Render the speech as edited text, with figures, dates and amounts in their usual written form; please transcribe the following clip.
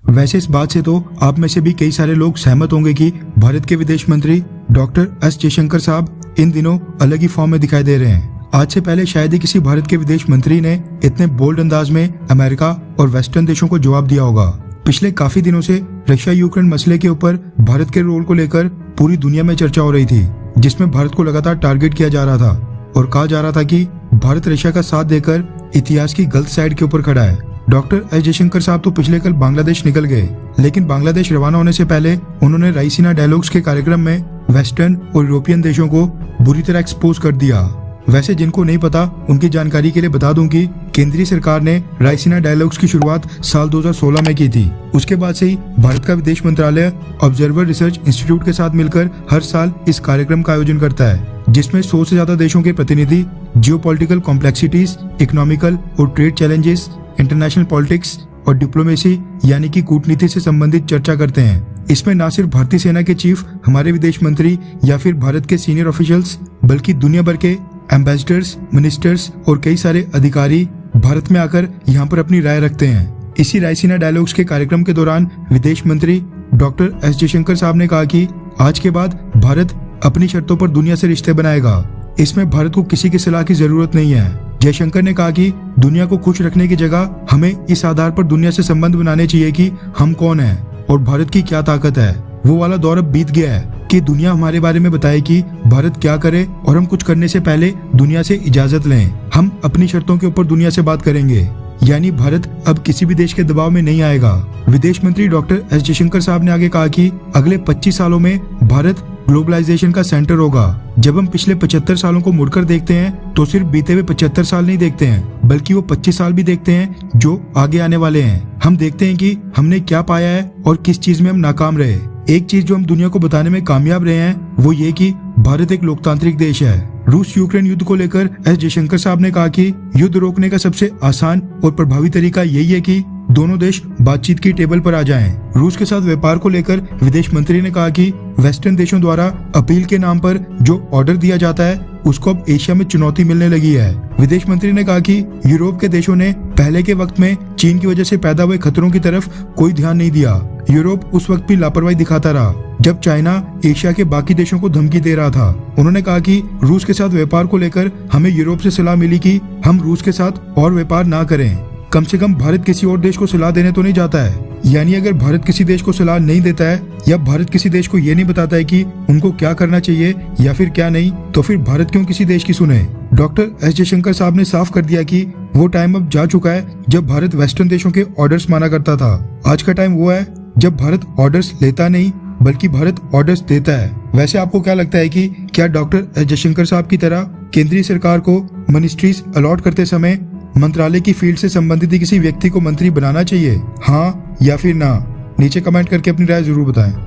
वैसे इस बात से तो आप में से भी कई सारे लोग सहमत होंगे कि भारत के विदेश मंत्री डॉक्टर एस जयशंकर साहब इन दिनों अलग ही फॉर्म में दिखाई दे रहे हैं। आज से पहले शायद ही किसी भारत के विदेश मंत्री ने इतने बोल्ड अंदाज में अमेरिका और वेस्टर्न देशों को जवाब दिया होगा। पिछले काफी दिनों से रशिया यूक्रेन मसले के ऊपर भारत के रोल को लेकर पूरी दुनिया में चर्चा हो रही थी, जिसमें भारत को लगातार टारगेट किया जा रहा था और कहा जा रहा था कि भारत रशिया का साथ देकर इतिहास की गलत साइड के ऊपर खड़ा है। डॉक्टर एस जयशंकर साहब तो पिछले कल बांग्लादेश निकल गए, लेकिन बांग्लादेश रवाना होने से पहले उन्होंने रायसीना डायलॉग्स के कार्यक्रम में वेस्टर्न और यूरोपियन देशों को बुरी तरह एक्सपोज कर दिया। वैसे जिनको नहीं पता उनकी जानकारी के लिए बता दूं कि केंद्रीय सरकार ने रायसीना डायलॉग्स की शुरुआत साल 2016 में की थी। उसके बाद से ही भारत का विदेश मंत्रालय ऑब्जर्वर रिसर्च इंस्टीट्यूट के साथ मिलकर हर साल इस कार्यक्रम का आयोजन करता है, जिसमें 100 से ज्यादा देशों के प्रतिनिधि जियोपॉलिटिकल कॉम्प्लेक्सिटीज, इकोनॉमिकल और ट्रेड चैलेंजेस, इंटरनेशनल पॉलिटिक्स और डिप्लोमेसी यानी कि कूटनीति से संबंधित चर्चा करते हैं। इसमें न सिर्फ भारतीय सेना के चीफ, हमारे विदेश मंत्री या फिर भारत के सीनियर ऑफिशियल्स, बल्कि दुनिया भर के एम्बेसडर्स, मिनिस्टर्स और कई सारे अधिकारी भारत में आकर यहाँ पर अपनी राय रखते हैं। इसी रायसीना डायलॉग्स के कार्यक्रम के दौरान विदेश मंत्री डॉक्टर एस जयशंकर साहब ने कहा कि आज के बाद भारत अपनी शर्तों पर दुनिया से रिश्ते बनाएगा। इसमें भारत को किसी की सलाह की जरूरत नहीं है। जयशंकर ने कहा कि दुनिया को खुश रखने की जगह हमें इस आधार पर दुनिया से संबंध बनाने चाहिए कि हम कौन हैं और भारत की क्या ताकत है। वो वाला दौर अब बीत गया है कि दुनिया हमारे बारे में बताए कि भारत क्या करे और हम कुछ करने से पहले दुनिया से इजाजत लें। हम अपनी शर्तों के ऊपर दुनिया से बात करेंगे, यानी भारत अब किसी भी देश के दबाव में नहीं आएगा। विदेश मंत्री डॉक्टर एस जयशंकर साहब ने आगे कहा कि अगले 25 सालों में भारत ग्लोबलाइजेशन का सेंटर होगा। जब हम पिछले 75 सालों को मुड़कर देखते हैं तो सिर्फ बीते हुए 75 साल नहीं देखते हैं, बल्कि वो 25 साल भी देखते हैं जो आगे आने वाले हैं। हम देखते हैं कि हमने क्या पाया है और किस चीज में हम नाकाम रहे। एक चीज जो हम दुनिया को बताने में कामयाब रहे हैं वो ये कि भारत एक लोकतांत्रिक देश है। रूस यूक्रेन युद्ध को लेकर एस जयशंकर साहब ने कहा कि युद्ध रोकने का सबसे आसान और प्रभावी तरीका यही है कि दोनों देश बातचीत की टेबल पर आ जाएं। रूस के साथ व्यापार को लेकर विदेश मंत्री ने कहा कि वेस्टर्न देशों द्वारा अपील के नाम पर जो ऑर्डर दिया जाता है उसको अब एशिया में चुनौती मिलने लगी है। विदेश मंत्री ने कहा कि यूरोप के देशों ने पहले के वक्त में चीन की वजह से पैदा हुए खतरों की तरफ कोई ध्यान नहीं दिया। यूरोप उस वक्त भी लापरवाही दिखाता रहा जब चाइना एशिया के बाकी देशों को धमकी दे रहा था। उन्होंने कहा कि रूस के साथ व्यापार को लेकर हमें यूरोप से सलाह मिली कि हम रूस के साथ और व्यापार ना करें। कम से कम भारत किसी और देश को सलाह देने तो नहीं जाता है। यानी अगर भारत किसी देश को सलाह नहीं देता है या भारत किसी देश को ये नहीं बताता है कि उनको क्या करना चाहिए या फिर क्या नहीं, तो फिर भारत क्यों किसी देश की सुने। डॉक्टर एस जयशंकर साहब ने साफ कर दिया कि वो टाइम अब जा चुका है जब भारत वेस्टर्न देशों के ऑर्डर्स माना करता था। आज का टाइम वो है जब भारत ऑर्डर्स लेता नहीं बल्कि भारत ऑर्डर्स देता है। वैसे आपको क्या लगता है कि क्या डॉक्टर एस जयशंकर साहब की तरह केंद्रीय सरकार को मिनिस्ट्रीज अलॉट करते समय मंत्रालय की फील्ड से संबंधित किसी व्यक्ति को मंत्री बनाना चाहिए, हाँ या फिर ना? नीचे कमेंट करके अपनी राय जरूर बताएं।